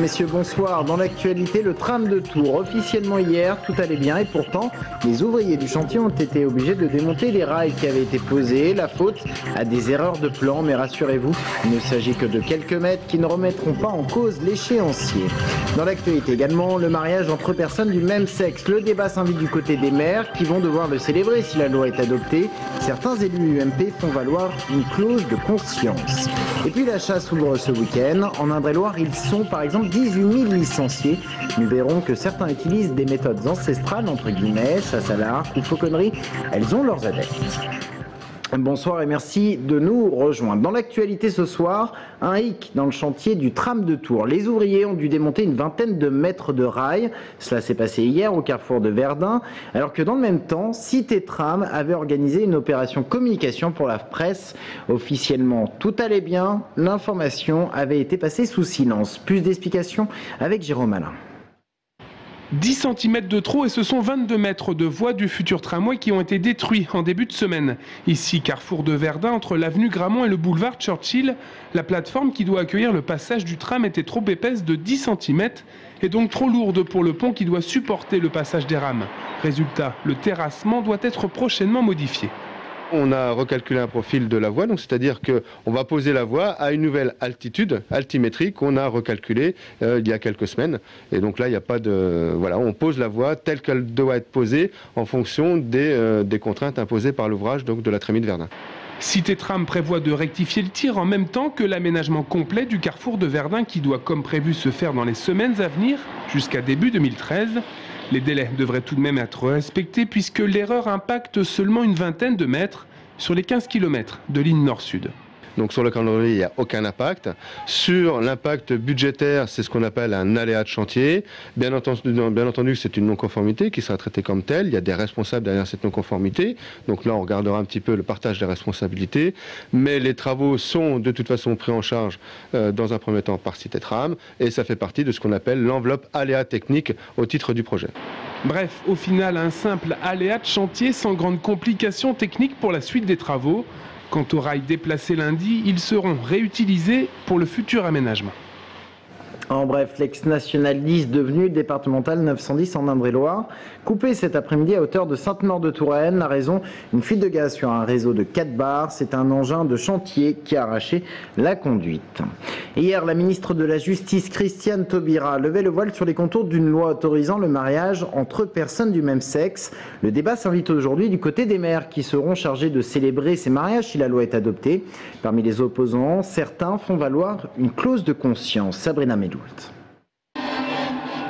Mesdames, Messieurs, bonsoir. Dans l'actualité, le tram de Tours. Officiellement hier, tout allait bien et pourtant, les ouvriers du chantier ont été obligés de démonter les rails qui avaient été posés. La faute à des erreurs de plan, mais rassurez-vous, il ne s'agit que de quelques mètres qui ne remettront pas en cause l'échéancier. Dans l'actualité également, le mariage entre personnes du même sexe. Le débat s'invite du côté des maires qui vont devoir le célébrer si la loi est adoptée. Certains élus UMP font valoir une clause de conscience. Et puis la chasse ouvre ce week-end. En Indre-et-Loire, ils sont par exemple 18 000 licenciés. Nous verrons que certains utilisent des méthodes ancestrales, entre guillemets, chasse à l'arc ou fauconnerie. Elles ont leurs adeptes. Bonsoir et merci de nous rejoindre. Dans l'actualité ce soir, un hic dans le chantier du tram de Tours. Les ouvriers ont dû démonter une vingtaine de mètres de rails. Cela s'est passé hier au carrefour de Verdun, alors que dans le même temps, Cité Tram avait organisé une opération communication pour la presse. Officiellement, tout allait bien. L'information avait été passée sous silence. Plus d'explications avec Jérôme Alain. 10 cm de trop et ce sont 22 mètres de voies du futur tramway qui ont été détruits en début de semaine. Ici, carrefour de Verdun, entre l'avenue Gramont et le boulevard Churchill, la plateforme qui doit accueillir le passage du tram était trop épaisse de 10 cm et donc trop lourde pour le pont qui doit supporter le passage des rames. Résultat, le terrassement doit être prochainement modifié. On a recalculé un profil de la voie, donc c'est-à-dire qu'on va poser la voie à une nouvelle altitude, altimétrie, qu'on a recalculée il y a quelques semaines. Et donc là, il n'y a pas de... Voilà, on pose la voie telle qu'elle doit être posée en fonction des contraintes imposées par l'ouvrage donc de la Trémie de Verdun. Cité Tram prévoit de rectifier le tir en même temps que l'aménagement complet du carrefour de Verdun qui doit comme prévu se faire dans les semaines à venir, jusqu'à début 2013. Les délais devraient tout de même être respectés puisque l'erreur impacte seulement une vingtaine de mètres sur les 15 km de ligne nord-sud. Donc sur le calendrier, il n'y a aucun impact. Sur l'impact budgétaire, c'est ce qu'on appelle un aléa de chantier. Bien entendu, c'est une non-conformité qui sera traitée comme telle. Il y a des responsables derrière cette non-conformité. Donc là, on regardera un petit peu le partage des responsabilités. Mais les travaux sont de toute façon pris en charge dans un premier temps par Cité Tram. Et ça fait partie de ce qu'on appelle l'enveloppe aléa technique au titre du projet. Bref, au final, un simple aléa de chantier sans grande complication technique pour la suite des travaux. Quant aux rails déplacés lundi, ils seront réutilisés pour le futur aménagement. En bref, l'ex-national 10 devenu départemental 910 en Indre-et-Loire, coupé cet après-midi à hauteur de Sainte-Maure-de-Touraine. La raison, une fuite de gaz sur un réseau de 4 bars. C'est un engin de chantier qui a arraché la conduite. Hier, la ministre de la Justice, Christiane Taubira, levait le voile sur les contours d'une loi autorisant le mariage entre personnes du même sexe. Le débat s'invite aujourd'hui du côté des maires qui seront chargés de célébrer ces mariages si la loi est adoptée. Parmi les opposants, certains font valoir une clause de conscience. Sabrina Medou.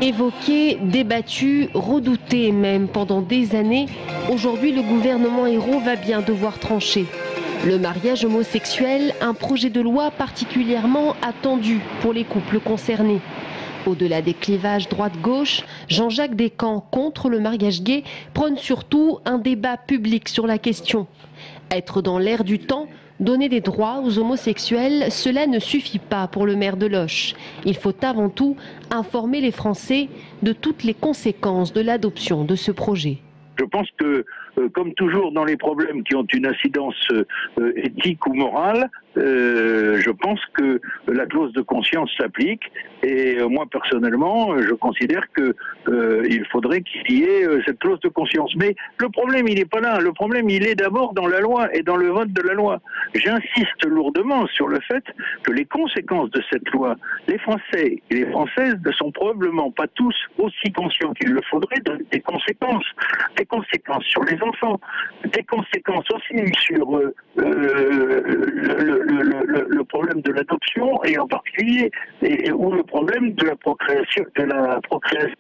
Évoqué, débattu, redouté même pendant des années, aujourd'hui le gouvernement Ayrault va bien devoir trancher. Le mariage homosexuel, un projet de loi particulièrement attendu pour les couples concernés. Au-delà des clivages droite-gauche, Jean-Jacques Descamps, contre le mariage gay, prône surtout un débat public sur la question. Être dans l'air du temps, donner des droits aux homosexuels, cela ne suffit pas pour le maire de Loches. Il faut avant tout informer les Français de toutes les conséquences de l'adoption de ce projet. Je pense que, comme toujours dans les problèmes qui ont une incidence éthique ou morale, je pense que la clause de conscience s'applique et moi personnellement je considère que il faudrait qu'il y ait cette clause de conscience. Mais le problème il n'est pas là, le problème il est d'abord dans la loi et dans le vote de la loi. J'insiste lourdement sur le fait que les conséquences de cette loi, les Français et les Françaises ne sont probablement pas tous aussi conscients qu'il le faudrait des conséquences sur les enfants, des conséquences aussi sur le problème de l'adoption et en particulier ou le problème de la procréation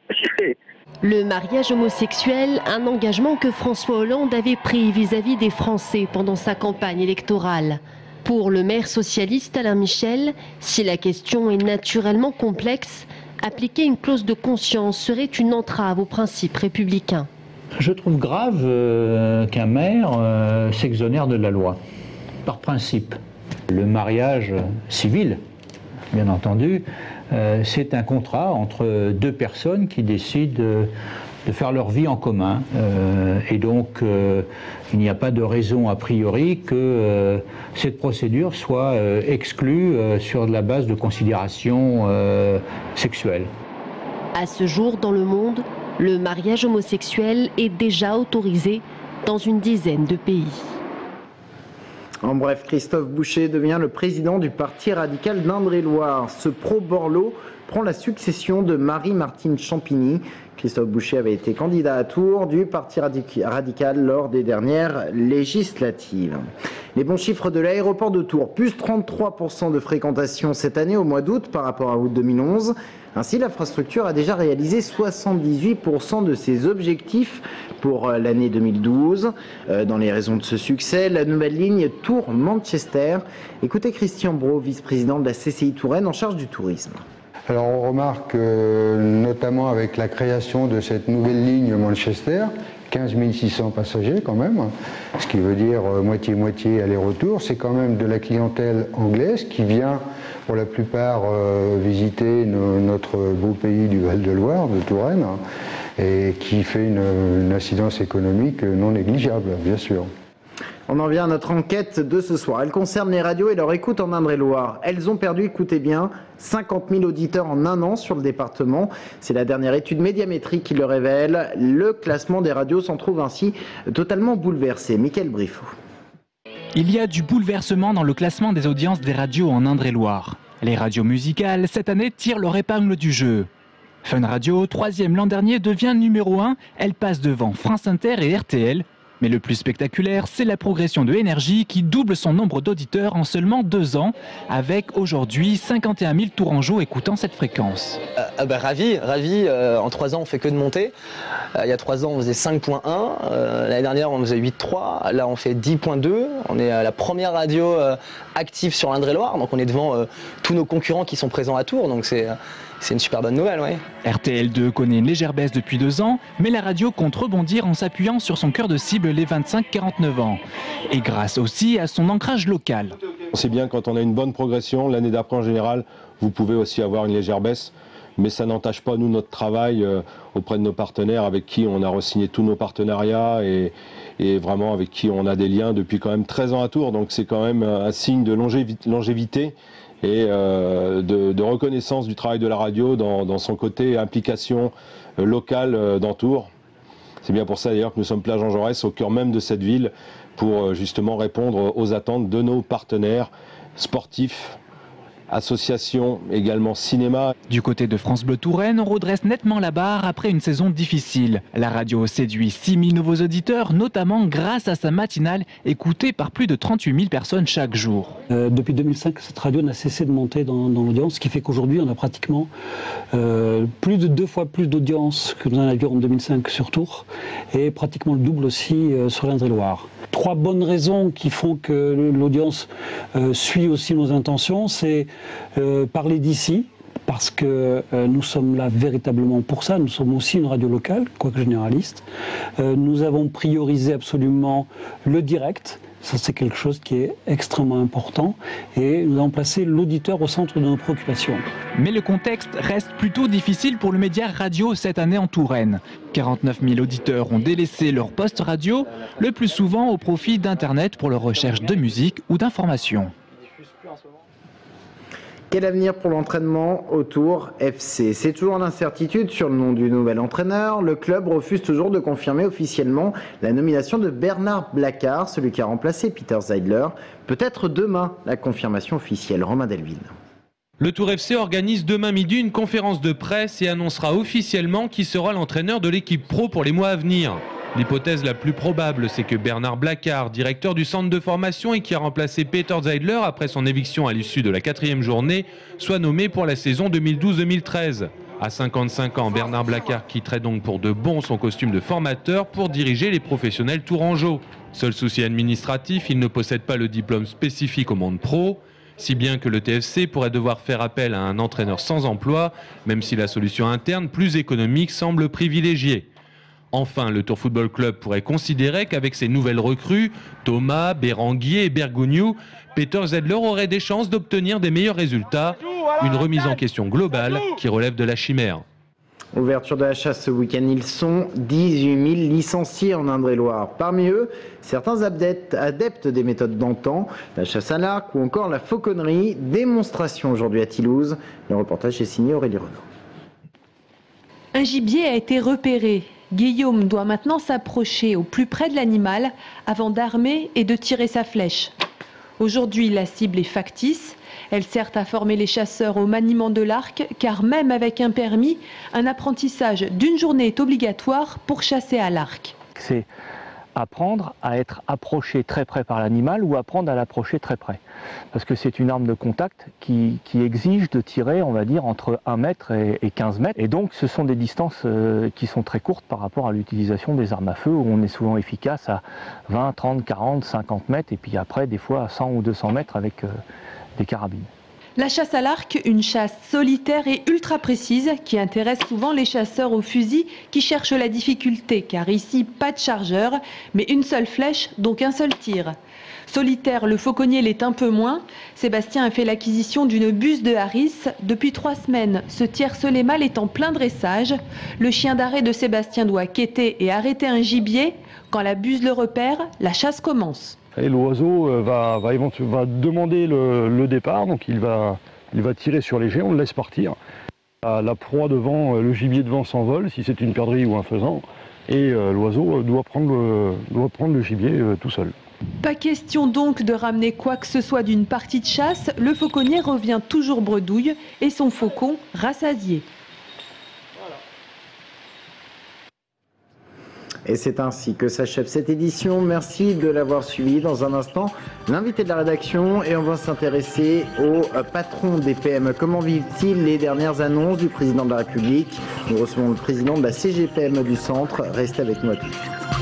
assistée. Le mariage homosexuel, un engagement que François Hollande avait pris vis-à-vis des Français pendant sa campagne électorale. Pour le maire socialiste Alain Michel, si la question est naturellement complexe, appliquer une clause de conscience serait une entrave aux principes républicains. Je trouve grave qu'un maire s'exonère de la loi, par principe. Le mariage civil, bien entendu, c'est un contrat entre deux personnes qui décident de faire leur vie en commun. Et donc, il n'y a pas de raison a priori que cette procédure soit exclue sur la base de considérations sexuelles. À ce jour, dans le monde, le mariage homosexuel est déjà autorisé dans une dizaine de pays. En bref, Christophe Boucher devient le président du Parti radical d'Indre-et-Loire. Ce pro-Borloo prend la succession de Marie-Martine Champigny. Christophe Boucher avait été candidat à Tours du Parti radical lors des dernières législatives. Les bons chiffres de l'aéroport de Tours, plus 33% de fréquentation cette année au mois d'août par rapport à août 2011. Ainsi, l'infrastructure a déjà réalisé 78% de ses objectifs pour l'année 2012. Dans les raisons de ce succès, la nouvelle ligne Tours-Manchester. Écoutez Christian Brault, vice-président de la CCI Touraine en charge du tourisme. Alors on remarque notamment avec la création de cette nouvelle ligne Manchester, 15 600 passagers quand même, ce qui veut dire moitié-moitié aller-retour. C'est quand même de la clientèle anglaise qui vient pour la plupart visiter notre beau pays du Val-de-Loire, de Touraine, et qui fait une incidence économique non négligeable, bien sûr. On en vient à notre enquête de ce soir. Elle concerne les radios et leur écoute en Indre-et-Loire. Elles ont perdu, écoutez bien, 50 000 auditeurs en un an sur le département. C'est la dernière étude médiamétrique qui le révèle. Le classement des radios s'en trouve ainsi totalement bouleversé. Mickaël Briffaut. Il y a du bouleversement dans le classement des audiences des radios en Indre-et-Loire. Les radios musicales, cette année, tirent leur épingle du jeu. Fun Radio, 3e l'an dernier, devient numéro 1. Elle passe devant France Inter et RTL. Mais le plus spectaculaire, c'est la progression de Énergie qui double son nombre d'auditeurs en seulement 2 ans, avec aujourd'hui 51 000 Tourangeaux écoutant cette fréquence. Ravi. En 3 ans, on fait que de monter. Il y a 3 ans, on faisait 5.1. L'année dernière, on faisait 8.3. Là, on fait 10.2. On est la première radio active sur l'Indre-et-Loire. Donc, on est devant tous nos concurrents qui sont présents à Tours. Donc, c'est une super bonne nouvelle, oui. RTL2 connaît une légère baisse depuis 2 ans, mais la radio compte rebondir en s'appuyant sur son cœur de cible, les 25-49 ans. Et grâce aussi à son ancrage local. C'est bien quand on a une bonne progression, l'année d'après en général, vous pouvez aussi avoir une légère baisse, mais ça n'entache pas, nous, notre travail auprès de nos partenaires avec qui on a re-signé tous nos partenariats et vraiment avec qui on a des liens depuis quand même 13 ans à Tours. Donc c'est quand même un signe de longévité et de reconnaissance du travail de la radio dans son côté implication locale dans Tours. C'est bien pour ça d'ailleurs que nous sommes Place Jean Jaurès au cœur même de cette ville pour justement répondre aux attentes de nos partenaires sportifs, associations, également cinéma. Du côté de France Bleu Touraine, on redresse nettement la barre après une saison difficile. La radio séduit 6 000 nouveaux auditeurs, notamment grâce à sa matinale écoutée par plus de 38 000 personnes chaque jour. Depuis 2005, cette radio n'a cessé de monter dans l'audience, ce qui fait qu'aujourd'hui, on a pratiquement plus de 2 fois plus d'audience que nous en avions en 2005 sur Tours, et pratiquement le double aussi sur l'Indre-et-Loire. 3 bonnes raisons qui font que l'audience suit aussi nos intentions, c'est parler d'ici, parce que nous sommes là véritablement pour ça. Nous sommes aussi une radio locale, quoique généraliste. Nous avons priorisé absolument le direct. Ça, c'est quelque chose qui est extrêmement important. Et nous avons placé l'auditeur au centre de nos préoccupations. Mais le contexte reste plutôt difficile pour le média radio cette année en Touraine. 49 000 auditeurs ont délaissé leur poste radio, le plus souvent au profit d'Internet pour leur recherche de musique ou d'informations. Quel avenir pour l'entraînement au Tours FC? C'est toujours l'incertitude sur le nom du nouvel entraîneur. Le club refuse toujours de confirmer officiellement la nomination de Bernard Blacquart, celui qui a remplacé Peter Zeidler. Peut-être demain la confirmation officielle. Romain Delville. Le Tours FC organise demain midi une conférence de presse et annoncera officiellement qui sera l'entraîneur de l'équipe pro pour les mois à venir. L'hypothèse la plus probable, c'est que Bernard Blacquart, directeur du centre de formation et qui a remplacé Peter Zeidler après son éviction à l'issue de la 4e journée, soit nommé pour la saison 2012-2013. À 55 ans, Bernard Blacquart quitterait donc pour de bon son costume de formateur pour diriger les professionnels tourangeaux. Seul souci administratif, il ne possède pas le diplôme spécifique au monde pro, si bien que le TFC pourrait devoir faire appel à un entraîneur sans emploi, même si la solution interne plus économique semble privilégiée. Enfin, le Tours Football Club pourrait considérer qu'avec ses nouvelles recrues, Thomas, Béranguier et Bergogneau, Peter Zeidler aurait des chances d'obtenir des meilleurs résultats. Une remise en question globale qui relève de la chimère. Ouverture de la chasse ce week-end, ils sont 18 000 licenciés en Indre-et-Loire. Parmi eux, certains adeptes des méthodes d'antan, la chasse à l'arc ou encore la fauconnerie. Démonstration aujourd'hui à Toulouse. Le reportage est signé Aurélie Renaud. Un gibier a été repéré. Guillaume doit maintenant s'approcher au plus près de l'animal avant d'armer et de tirer sa flèche. Aujourd'hui, la cible est factice. Elle sert à former les chasseurs au maniement de l'arc, car même avec un permis, un apprentissage d'une journée est obligatoire pour chasser à l'arc. C'est apprendre à être approché très près par l'animal ou apprendre à l'approcher très près. Parce que c'est une arme de contact qui exige de tirer, on va dire, entre 1 mètre et 15 mètres. Et donc ce sont des distances qui sont très courtes par rapport à l'utilisation des armes à feu, où on est souvent efficace à 20, 30, 40, 50 mètres, et puis après des fois à 100 ou 200 mètres avec des carabines. La chasse à l'arc, une chasse solitaire et ultra précise qui intéresse souvent les chasseurs au fusil qui cherchent la difficulté, car ici pas de chargeur, mais une seule flèche, donc un seul tir. Solitaire, le fauconnier l'est un peu moins. Sébastien a fait l'acquisition d'une buse de Harris. Depuis 3 semaines, ce tiercelet mâle est en plein dressage. Le chien d'arrêt de Sébastien doit quêter et arrêter un gibier. Quand la buse le repère, la chasse commence. L'oiseau va demander le départ, donc il va tirer sur les jets, on le laisse partir. La proie devant, le gibier devant s'envole, si c'est une perdrix ou un faisan, et l'oiseau doit prendre le gibier tout seul. Pas question donc de ramener quoi que ce soit d'une partie de chasse, le fauconnier revient toujours bredouille et son faucon rassasié. Et c'est ainsi que s'achève cette édition. Merci de l'avoir suivi. Dans un instant, l'invité de la rédaction, et on va s'intéresser au patron des PME. Comment vivent-ils les dernières annonces du président de la République? Nous recevons le président de la CGPME du centre. Restez avec nous à tous.